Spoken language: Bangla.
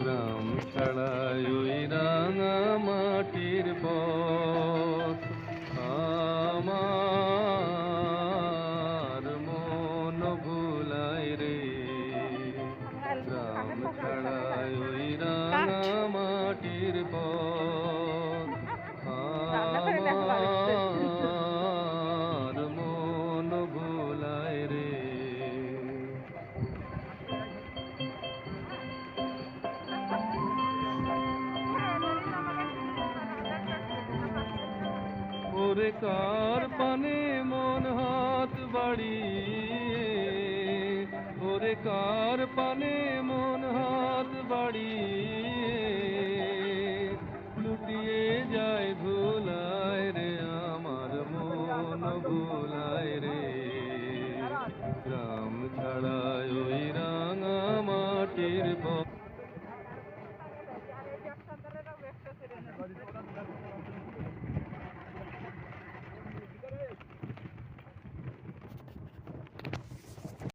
গ্রাম ছাড়াই ওই রাঙা মাটির পথ আমার মন ভুলায় রে। গ্রাম ছাড়াই ওই রাঙা মাটির পথ আমার মন ভুলায় রে। ওরে কার পানে মন হাত বাড়িয়ে, ওরে কার পানে মন